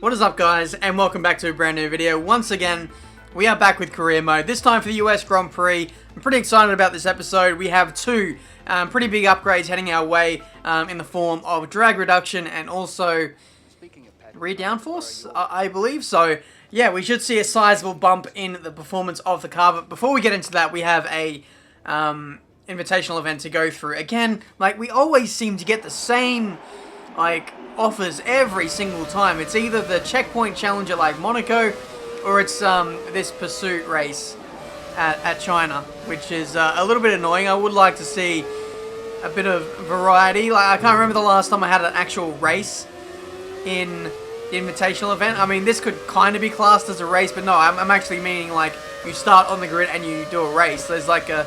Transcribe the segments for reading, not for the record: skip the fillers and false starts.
What is up, guys, and welcome back to a brand new video. Once again, we are back with career mode, this time for the US Grand Prix. I'm pretty excited about this episode. We have two pretty big upgrades heading our way in the form of drag reduction and also rear downforce, I believe. So, yeah, we should see a sizable bump in the performance of the car. But before we get into that, we have a invitational event to go through. Again, like, we always seem to get the same, like, offers every single time. It's either the checkpoint challenger like Monaco, or it's this pursuit race at China, which is a little bit annoying. I would like to see a bit of variety. Like, I can't remember the last time I had an actual race in the invitational event. I mean, this could kind of be classed as a race, but no, I'm actually meaning like you start on the grid and you do a race. There's like a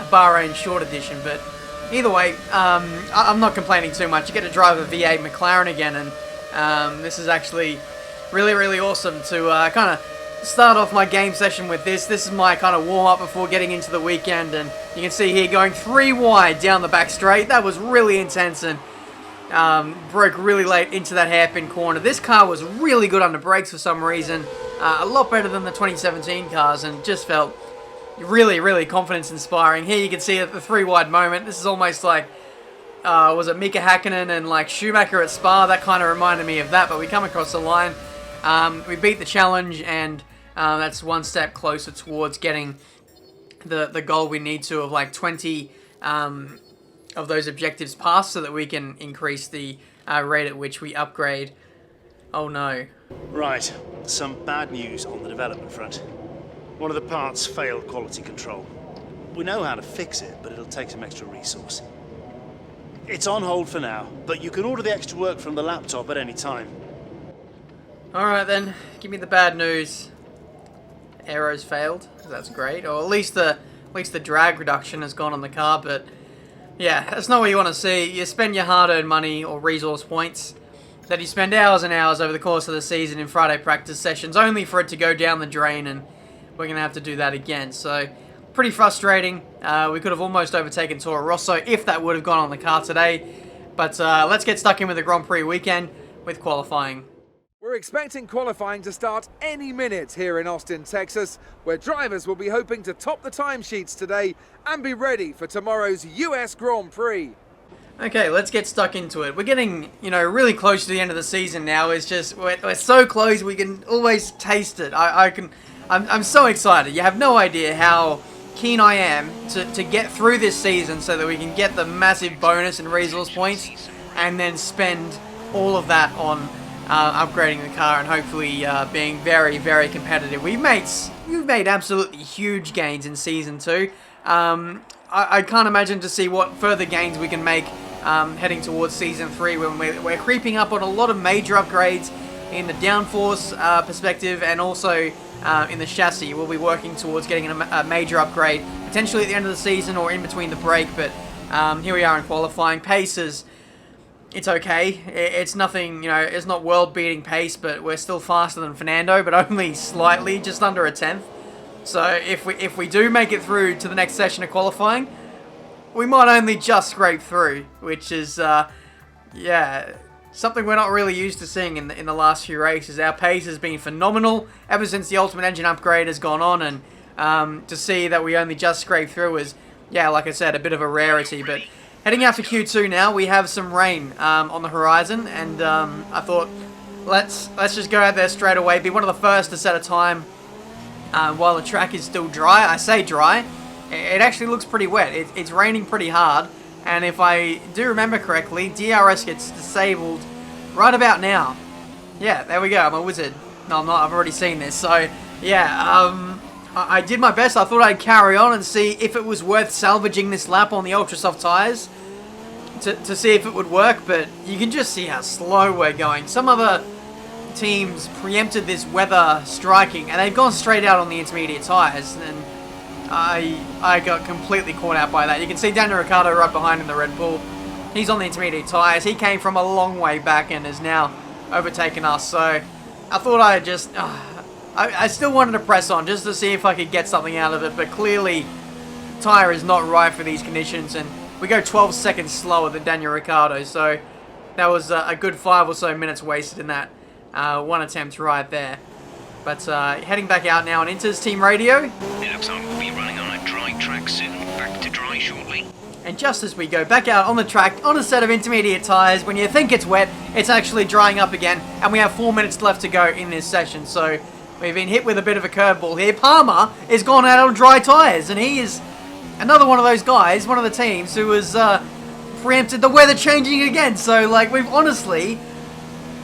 Bahrain short edition, but either way, I'm not complaining too much. You get to drive a V8 McLaren again, and this is actually really awesome to kind of start off my game session with this. This is my kind of warm-up before getting into the weekend, and you can see here going 3 wide down the back straight. That was really intense and broke really late into that hairpin corner. This car was really good under brakes for some reason, a lot better than the 2017 cars, and just felt really confidence inspiring. Here you can see the 3 wide moment. This is almost like was it Mika Hakkinen and like Schumacher at Spa? That kind of reminded me of that, but we come across the line. We beat the challenge, and that's one step closer towards getting the goal we need to of like 20 of those objectives passed, so that we can increase the rate at which we upgrade. Oh no. Right, some bad news on the development front. One of the parts failed quality control. We know how to fix it, but it'll take some extra resource. It's on hold for now, but you can order the extra work from the laptop at any time. Alright then, give me the bad news. Aero's failed, that's great. Or at least the drag reduction has gone on the car, but yeah, that's not what you want to see. You spend your hard-earned money or resource points that you spend hours and hours over the course of the season in Friday practice sessions, only for it to go down the drain, and we're going to have to do that again. So, pretty frustrating. We could have almost overtaken Toro Rosso if that would have gone on the car today. But let's get stuck in with the Grand Prix weekend with qualifying. We're expecting qualifying to start any minute here in Austin, Texas, where drivers will be hoping to top the timesheets today and be ready for tomorrow's US Grand Prix. Okay, let's get stuck into it. We're getting, really close to the end of the season now. It's just, we're so close, we can always taste it. I'm so excited. You have no idea how keen I am to get through this season so that we can get the massive bonus and resource points and then spend all of that on upgrading the car and hopefully being very competitive. We've made absolutely huge gains in Season 2. I can't imagine to see what further gains we can make heading towards Season 3 when we're creeping up on a lot of major upgrades in the downforce perspective, and also in the chassis. We'll be working towards getting a major upgrade, potentially at the end of the season or in between the break, but here we are in qualifying. Paces, it's okay. It's nothing, it's not world-beating pace, but we're still faster than Fernando, but only slightly, just under a tenth. So if we do make it through to the next session of qualifying, we might only just scrape through, which is, yeah, something we're not really used to seeing in the last few races. Our pace has been phenomenal ever since the Ultimate Engine upgrade has gone on, and to see that we only just scraped through is, yeah, like I said, a bit of a rarity. But heading out for Q2 now, we have some rain on the horizon, and I thought, let's just go out there straight away, be one of the first to set a time while the track is still dry. I say dry, it actually looks pretty wet. It's raining pretty hard, and if I do remember correctly, DRS gets disabled right about now. Yeah, there we go, I'm a wizard. No, I'm not, I've already seen this. So, yeah, I did my best. I thought I'd carry on and see if it was worth salvaging this lap on the ultra soft tyres to see if it would work, but you can just see how slow we're going. Some other teams preempted this weather striking, and they've gone straight out on the intermediate tyres, and I got completely caught out by that. You can see Daniel Ricciardo right behind in the Red Bull. He's on the intermediate tyres. He came from a long way back and has now overtaken us, so I thought I'd just... I still wanted to press on just to see if I could get something out of it, but clearly tyre is not right for these conditions, and we go 12 seconds slower than Daniel Ricciardo, so that was a good 5 or so minutes wasted in that one attempt right there. But heading back out now on Inter's team radio. It looks like we'll be running on a dry track soon. Back to dry shortly. And just as we go back out on the track, on a set of intermediate tyres, when you think it's wet, it's actually drying up again. And we have 4 minutes left to go in this session. So we've been hit with a bit of a curveball here. Palmer is gone out on dry tyres. And he is another one of those guys, one of the teams, who has preempted the weather changing again. So, like, we've honestly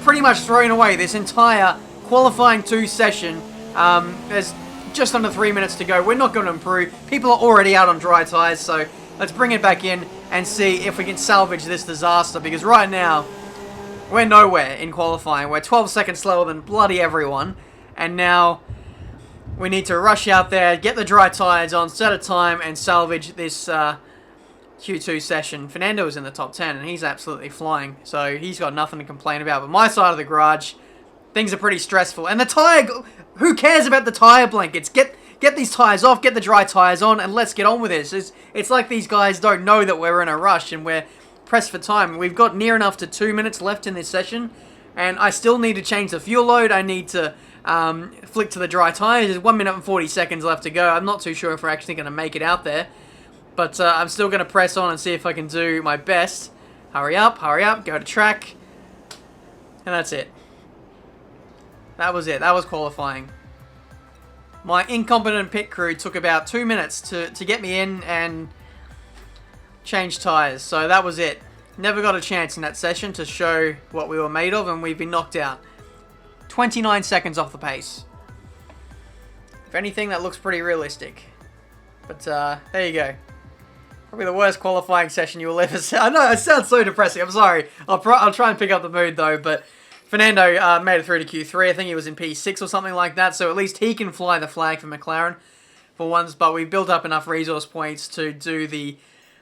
pretty much thrown away this entire qualifying 2 session. There's just under 3 minutes to go. We're not going to improve. People are already out on dry tyres, so let's bring it back in and see if we can salvage this disaster, because right now we're nowhere in qualifying. We're 12 seconds slower than bloody everyone, and now we need to rush out there, get the dry tyres on, set a time, and salvage this Q2 session. Fernando is in the top 10, and he's absolutely flying, so he's got nothing to complain about. But my side of the garage, things are pretty stressful. And the tyre, who cares about the tyre blankets? Get these tyres off, get the dry tyres on, and let's get on with this. It's like these guys don't know that we're in a rush and we're pressed for time. We've got near enough to 2 minutes left in this session, and I still need to change the fuel load. I need to flick to the dry tyres. There's 1 minute and 40 seconds left to go. I'm not too sure if we're actually going to make it out there, but I'm still going to press on and see if I can do my best. Hurry up, go to track, and that's it. That was it. That was qualifying. My incompetent pit crew took about 2 minutes to get me in and change tyres. So that was it. Never got a chance in that session to show what we were made of, and we've been knocked out. 29 seconds off the pace. If anything, that looks pretty realistic. But there you go. Probably the worst qualifying session you will ever see. I know, it sounds so depressing. I'm sorry. I'll try and pick up the mood though, but Fernando made it through to Q3. I think he was in P6 or something like that, so at least he can fly the flag for McLaren for once, but we've built up enough resource points to do the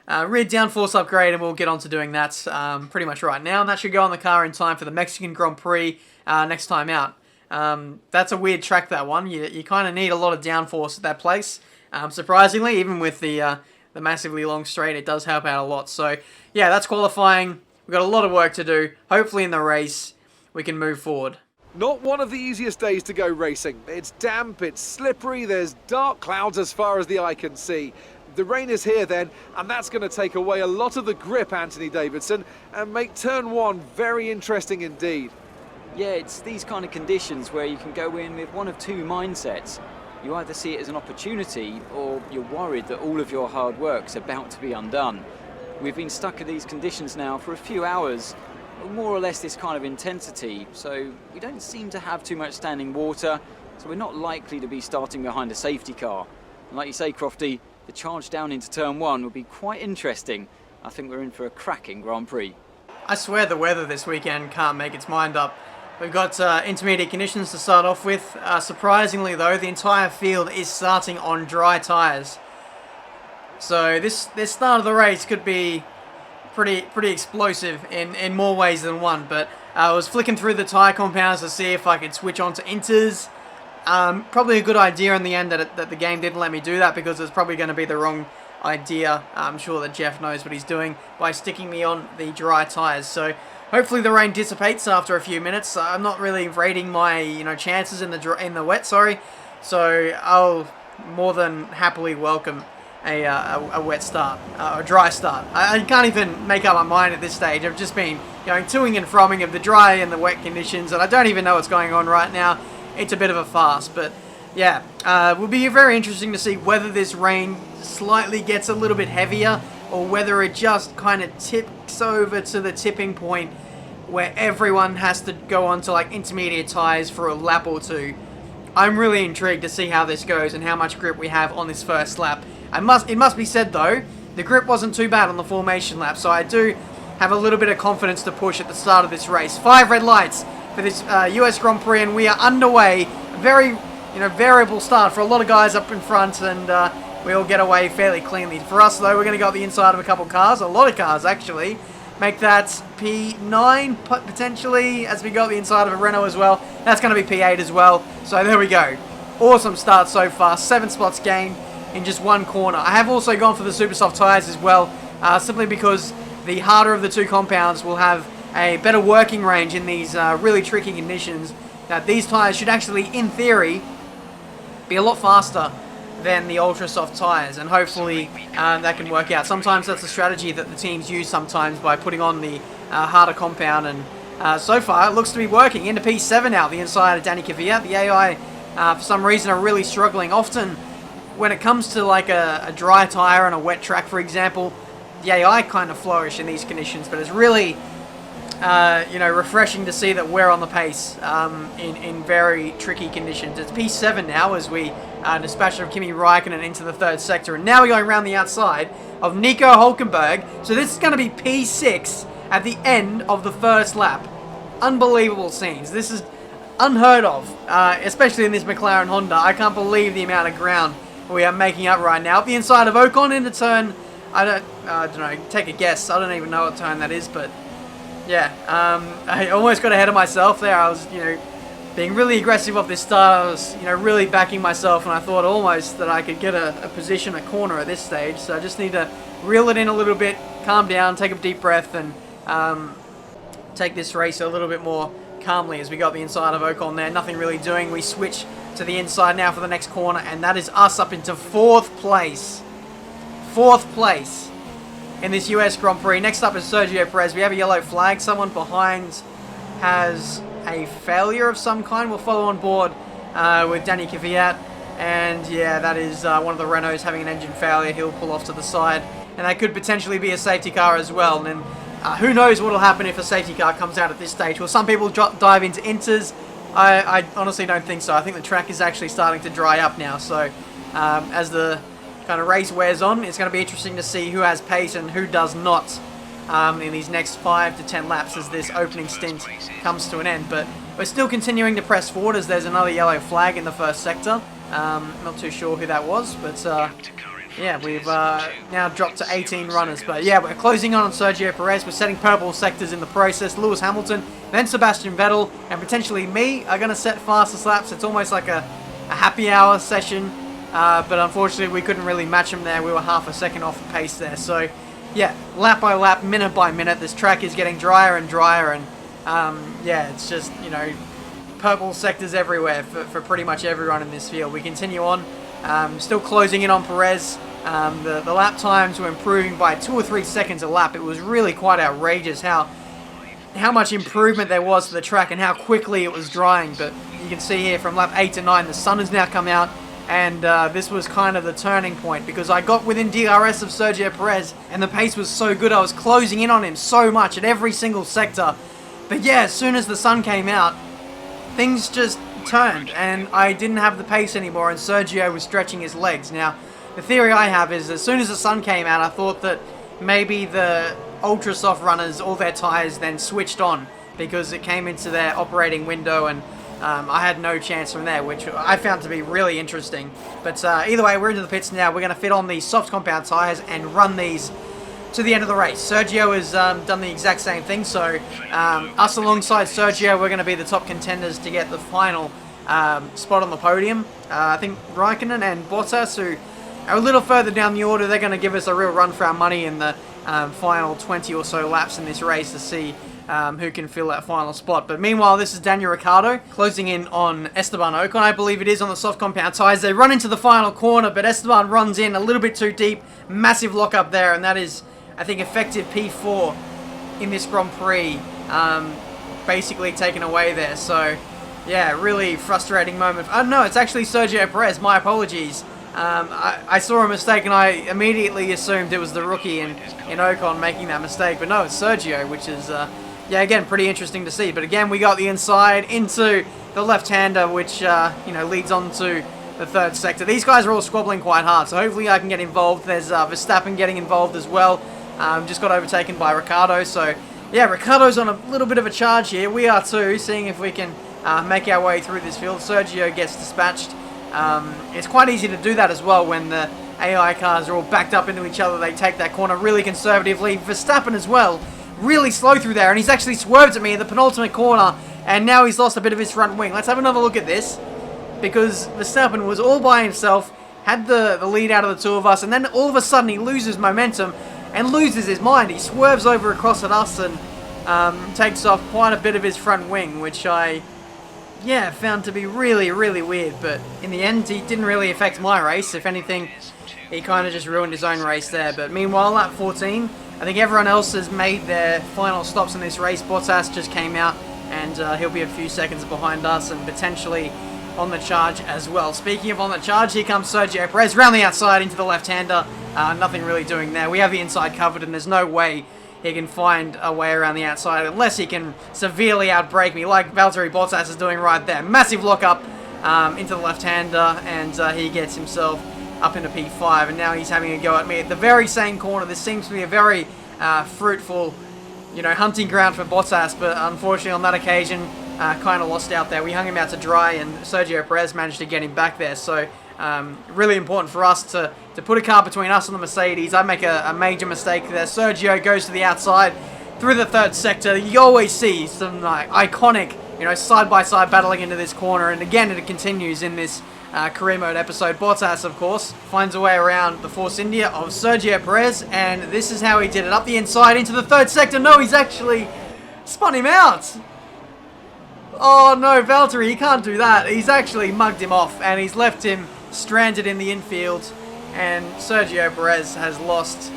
rear downforce upgrade, and we'll get on to doing that pretty much right now, and that should go on the car in time for the Mexican Grand Prix next time out. That's a weird track, that one. You kind of need a lot of downforce at that place. Surprisingly, even with the massively long straight, it does help out a lot. So, yeah, that's qualifying. We've got a lot of work to do. Hopefully in the race, we can move forward. Not one of the easiest days to go racing. It's damp, it's slippery, there's dark clouds as far as the eye can see. The rain is here then, and that's going to take away a lot of the grip, Anthony Davidson, and make turn 1 very interesting indeed. Yeah, it's these kind of conditions where you can go in with one of two mindsets. You either see it as an opportunity, or you're worried that all of your hard work's about to be undone. We've been stuck in these conditions now for a few hours, more or less this kind of intensity, so we don't seem to have too much standing water, so we're not likely to be starting behind a safety car. And like you say, Crofty, the charge down into turn 1 will be quite interesting. I think we're in for a cracking Grand Prix. I swear the weather this weekend can't make its mind up. We've got intermediate conditions to start off with. Surprisingly though, the entire field is starting on dry tyres. So this start of the race could be pretty explosive in more ways than one, but I was flicking through the tyre compounds to see if I could switch on to inters. Probably a good idea in the end that the game didn't let me do that, because it's probably going to be the wrong idea. I'm sure that Jeff knows what he's doing by sticking me on the dry tyres. So hopefully the rain dissipates after a few minutes. I'm not really rating my chances in the wet. So I'll more than happily welcome a wet start, a dry start. I can't even make up my mind at this stage. I've just been going toing and fromming of the dry and the wet conditions, and I don't even know what's going on right now. It's a bit of a farce, but yeah, it will be very interesting to see whether this rain slightly gets a little bit heavier, or whether it just kind of tips over to the tipping point where everyone has to go on to like intermediate tyres for a lap or two. I'm really intrigued to see how this goes and how much grip we have on this first lap. It must be said though, the grip wasn't too bad on the formation lap, so I do have a little bit of confidence to push at the start of this race. 5 red lights for this US Grand Prix, and we are underway. Very, variable start for a lot of guys up in front, and we'll get away fairly cleanly. For us though, we're going to go up the inside of a couple cars, a lot of cars actually. Make that P9 potentially, as we go up the inside of a Renault as well. That's going to be P8 as well. So there we go. Awesome start so far. 7 spots gained in just one corner. I have also gone for the super soft tyres as well, simply because the harder of the two compounds will have a better working range in these really tricky conditions, that these tyres should actually, in theory, be a lot faster than the ultra soft tyres, and hopefully that can work out. Sometimes that's a strategy that the teams use sometimes by putting on the harder compound, and so far it looks to be working. Into P7 now, the inside of Danny Kvyat. The AI for some reason are really struggling. Often when it comes to like a dry tyre on a wet track, for example, the AI kind of flourish in these conditions, but it's really refreshing to see that we're on the pace in very tricky conditions. It's P7 now as we dispatch of Kimi Räikkönen into the third sector, and now we're going around the outside of Nico Hülkenberg. So this is going to be P6 at the end of the first lap. Unbelievable scenes. This is unheard of, especially in this McLaren Honda. I can't believe the amount of ground we are making up right now. Up the inside of Ocon into turn, I don't know, take a guess. I don't even know what turn that is, but yeah, I almost got ahead of myself there. I was, being really aggressive off this start. I was, really backing myself, and I thought almost that I could get a position, a corner at this stage. So I just need to reel it in a little bit, calm down, take a deep breath, and take this race a little bit more calmly as we got the inside of Ocon there. Nothing really doing. We switch to the inside now for the next corner, and that is us up into 4th place. 4th place in this US Grand Prix. Next up is Sergio Perez. We have a yellow flag. Someone behind has a failure of some kind. We'll follow on board with Danny Kvyat. And yeah, that is one of the Renaults having an engine failure. He'll pull off to the side. And that could potentially be a safety car as well. And who knows what will happen if a safety car comes out at this stage. Will some people dive into inters? I honestly don't think so. I think the track is actually starting to dry up now. So as the kind of race wears on, it's going to be interesting to see who has pace and who does not in these next 5 to 10 laps as this opening stint comes to an end. But we're still continuing to press forward as there's another yellow flag in the first sector. Not too sure who that was, but yeah, we've now dropped to 18 runners. But yeah, we're closing on Sergio Perez. We're setting purple sectors in the process. Lewis Hamilton, then Sebastian Vettel, and potentially me are going to set fastest laps. It's almost like a happy hour session. But unfortunately, we couldn't really match them there. We were half a second off the pace there. So, yeah, lap by lap, minute by minute, this track is getting drier and drier. And, yeah, it's just, purple sectors everywhere for pretty much everyone in this field. We continue on, still closing in on Perez. The lap times were improving by 2 or 3 seconds a lap. It was really quite outrageous how much improvement there was to the track and how quickly it was drying. But you can see here from lap 8 to 9, the sun has now come out. And this was kind of the turning point because I got within DRS of Sergio Perez and the pace was so good. I was closing in on him so much at every single sector. But yeah, as soon as the sun came out, things just turned and I didn't have the pace anymore and Sergio was stretching his legs. Now, the theory I have is as soon as the sun came out, I thought that maybe the ultra soft runners, all their tyres then switched on because it came into their operating window and I had no chance from there, which I found to be really interesting. But either way, we're into the pits now. We're going to fit on these soft compound tyres and run these to the end of the race. Sergio has done the exact same thing. So us alongside Sergio, we're going to be the top contenders to get the final spot on the podium. I think Räikkönen and Bottas, who are a little further down the order, they're going to give us a real run for our money in the final 20 or so laps in this race to see who can fill that final spot. But meanwhile, this is Daniel Ricciardo closing in on Esteban Ocon, I believe it is, on the soft compound tyres. They run into the final corner, but Esteban runs in a little bit too deep. Massive lock up there, and that is, I think, effective P4 in this Grand Prix, basically taken away there. So, yeah, really frustrating moment. No, it's actually Sergio Perez. My apologies. I saw a mistake and I immediately assumed it was the rookie in Ocon making that mistake. But no, it's Sergio, which is... yeah, again, pretty interesting to see. But again, we got the inside into the left-hander, which, leads on to the third sector. These guys are all squabbling quite hard, so hopefully I can get involved. There's Verstappen getting involved as well. Just got overtaken by Ricciardo. So, yeah, Ricciardo's on a little bit of a charge here. We are too, seeing if we can make our way through this field. Sergio gets dispatched. It's quite easy to do that as well when the AI cars are all backed up into each other. They take that corner really conservatively. Verstappen as well. Really slow through there, and he's actually swerved at me in the penultimate corner, and now he's lost a bit of his front wing. Let's have another look at this, because Verstappen was all by himself, had the lead out of the two of us, and then all of a sudden he loses momentum and loses his mind. He swerves over across at us, and takes off quite a bit of his front wing, which I found to be really, really weird. But in the end, he didn't really affect my race. If anything, he kind of just ruined his own race there. But meanwhile, at 14, I think everyone else has made their final stops in this race. Bottas just came out, and he'll be a few seconds behind us and potentially on the charge as well. Speaking of on the charge, here comes Sergio Perez round the outside into the left-hander. Nothing really doing there. We have the inside covered, and there's no way he can find a way around the outside unless he can severely outbrake me like Valtteri Bottas is doing right there. Massive lock-up into the left-hander, and he gets himself up into P5, and now he's having a go at me at the very same corner. This seems to be a very fruitful, hunting ground for Bottas, but unfortunately on that occasion, kind of lost out there. We hung him out to dry, and Sergio Perez managed to get him back there. So really important for us to put a car between us and the Mercedes. I make a major mistake there. Sergio goes to the outside through the third sector. You always see some iconic, side-by-side battling into this corner, and again it continues in this career mode episode. Bottas, of course, finds a way around the Force India of Sergio Perez, and this is how he did it. Up the inside into the third sector. No, he's actually spun him out. Oh no, Valtteri, he can't do that. He's actually mugged him off, and he's left him stranded in the infield, and Sergio Perez has lost,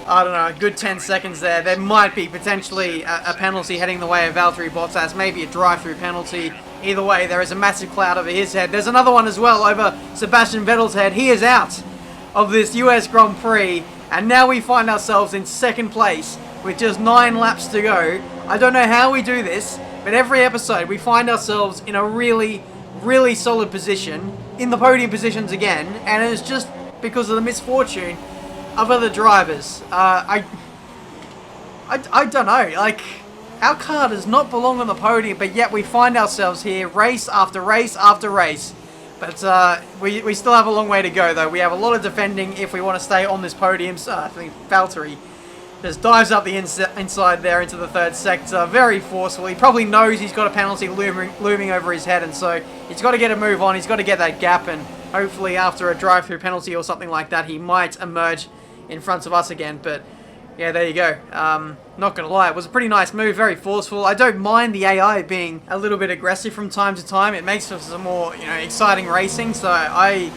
I don't know, a good 10 seconds there. There might be potentially a penalty heading the way of Valtteri Bottas, maybe a drive-through penalty. Either way, there is a massive cloud over his head. There's another one as well over Sebastian Vettel's head. He is out of this US Grand Prix, and now we find ourselves in second place with just 9 laps to go. I don't know how we do this, but every episode we find ourselves in a really, really solid position, in the podium positions again, and it's just because of the misfortune of other drivers. I don't know, our car does not belong on the podium, but yet we find ourselves here race after race after race. But we still have a long way to go, though. We have a lot of defending if we want to stay on this podium. So I think Valtteri just dives up the inside there into the third sector very forcefully. He probably knows he's got a penalty looming over his head, and so he's got to get a move on. He's got to get that gap, and hopefully after a drive-through penalty or something like that, he might emerge in front of us again. But yeah, there you go. Not going to lie, it was a pretty nice move, very forceful. I don't mind the AI being a little bit aggressive from time to time. It makes for some more, exciting racing, so I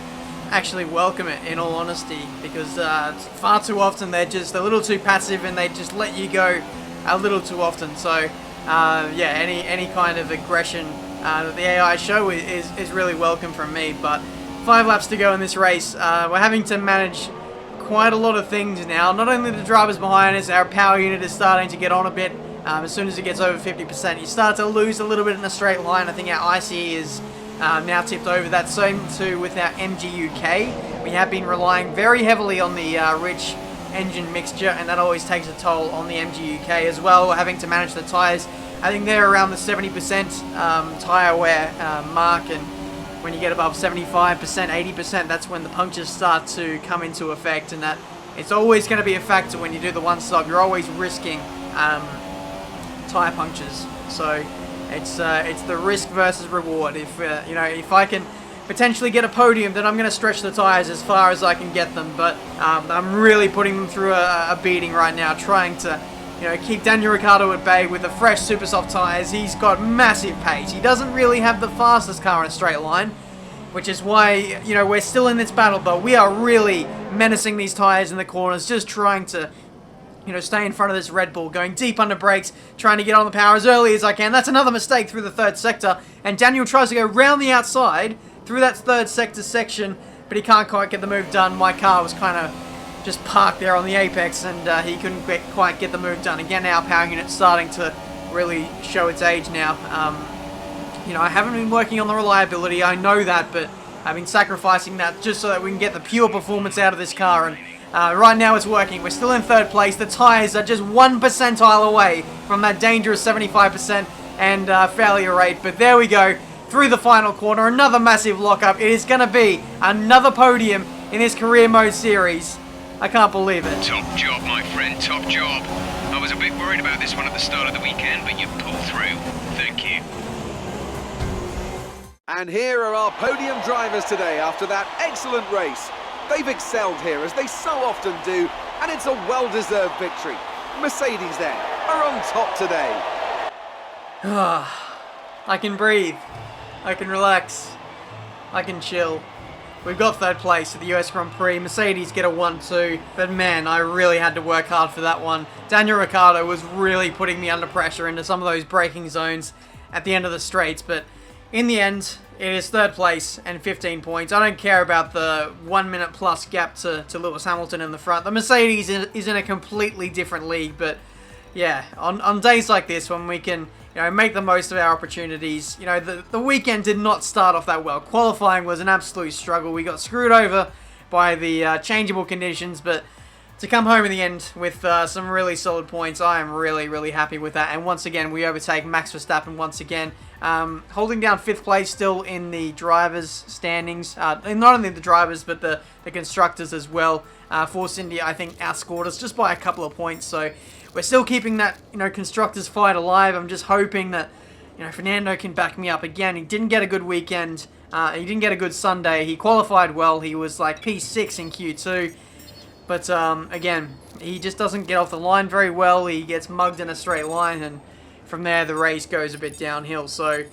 actually welcome it, in all honesty, because far too often they're just a little too passive and they just let you go a little too often. So yeah, any kind of aggression that the AI show is really welcome from me. But 5 laps to go in this race. We're having to manage quite a lot of things now. Not only the drivers behind us, our power unit is starting to get on a bit. As soon as it gets over 50%, you start to lose a little bit in a straight line. I think our ICE is now tipped over. That same too with our MG UK. We have been relying very heavily on the rich engine mixture, and that always takes a toll on the MG UK as well. We're having to manage the tyres. I think they're around the 70% tyre wear mark, and when you get above 75%, 80%, that's when the punctures start to come into effect, and that it's always going to be a factor when you do the one stop. You're always risking tyre punctures. So it's the risk versus reward. If if I can potentially get a podium, then I'm going to stretch the tyres as far as I can get them. But I'm really putting them through a beating right now, trying to keep Daniel Ricciardo at bay with the fresh super soft tyres. He's got massive pace. He doesn't really have the fastest car in a straight line, which is why we're still in this battle. But we are really menacing these tyres in the corners, just trying to stay in front of this Red Bull, going deep under brakes, trying to get on the power as early as I can. That's another mistake through the third sector, and Daniel tries to go round the outside through that third sector section, but he can't quite get the move done. My car was kind of just parked there on the apex, and he couldn't quite get the move done. Again, our power unit's starting to really show its age now. I haven't been working on the reliability, I know that, but I've been sacrificing that just so that we can get the pure performance out of this car, and right now it's working. We're still in third place. The tyres are just 1 percentile away from that dangerous 75% and failure rate, but there we go. Through the final corner, another massive lockup. It is going to be another podium in this career mode series. I can't believe it. Top job, my friend, top job. I was a bit worried about this one at the start of the weekend, but you pulled through. Thank you. And here are our podium drivers today after that excellent race. They've excelled here, as they so often do, and it's a well-deserved victory. Mercedes then are on top today. I can breathe. I can relax. I can chill. We've got third place at the US Grand Prix. Mercedes get a 1-2. But man, I really had to work hard for that one. Daniel Ricciardo was really putting me under pressure into some of those braking zones at the end of the straights. But in the end, it is third place and 15 points. I don't care about the 1 minute plus gap to Lewis Hamilton in the front. The Mercedes is in a completely different league. But yeah, on days like this when we can, make the most of our opportunities. The weekend did not start off that well. Qualifying was an absolute struggle. We got screwed over by the changeable conditions, but to come home in the end with some really solid points, I am really, really happy with that. And once again, we overtake Max Verstappen once again, holding down 5th place still in the drivers' standings. Not only the drivers, but the constructors as well. Force India, I think, outscored us just by a couple of points, so we're still keeping that, constructors fight alive. I'm just hoping that, Fernando can back me up again. He didn't get a good weekend. He didn't get a good Sunday. He qualified well. He was like P6 in Q2. But, again, he just doesn't get off the line very well. He gets mugged in a straight line, and from there the race goes a bit downhill. So,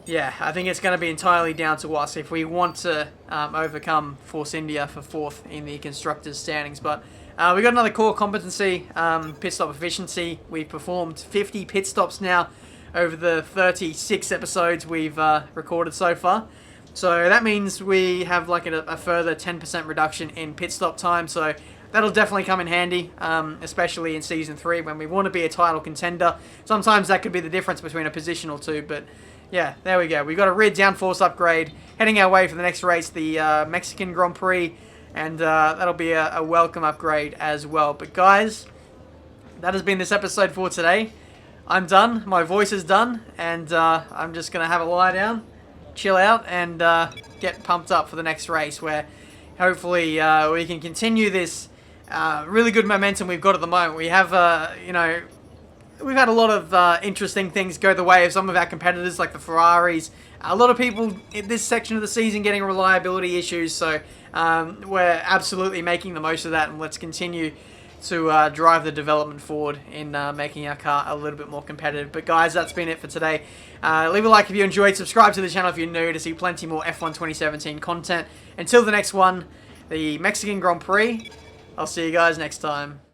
yeah, I think it's going to be entirely down to us if we want to overcome Force India for 4th in the constructors' standings. But we got another core competency, pit stop efficiency. We've performed 50 pit stops now over the 36 episodes we've recorded so far. So that means we have like a further 10% reduction in pit stop time. So that'll definitely come in handy, especially in Season 3 when we want to be a title contender. Sometimes that could be the difference between a position or two, but yeah, there we go. We've got a rear downforce upgrade heading our way for the next race, the Mexican Grand Prix. And that'll be a welcome upgrade as well. But guys, that has been this episode for today. I'm done. My voice is done. And I'm just going to have a lie down, chill out, and get pumped up for the next race where hopefully we can continue this really good momentum we've got at the moment. We have, we've had a lot of interesting things go the way of some of our competitors like the Ferraris. A lot of people in this section of the season getting reliability issues, so we're absolutely making the most of that, and let's continue to drive the development forward in making our car a little bit more competitive. But guys, that's been it for today. Leave a like if you enjoyed, subscribe to the channel if you're new to see plenty more F1 2017 content. Until the next one, the Mexican Grand Prix, I'll see you guys next time.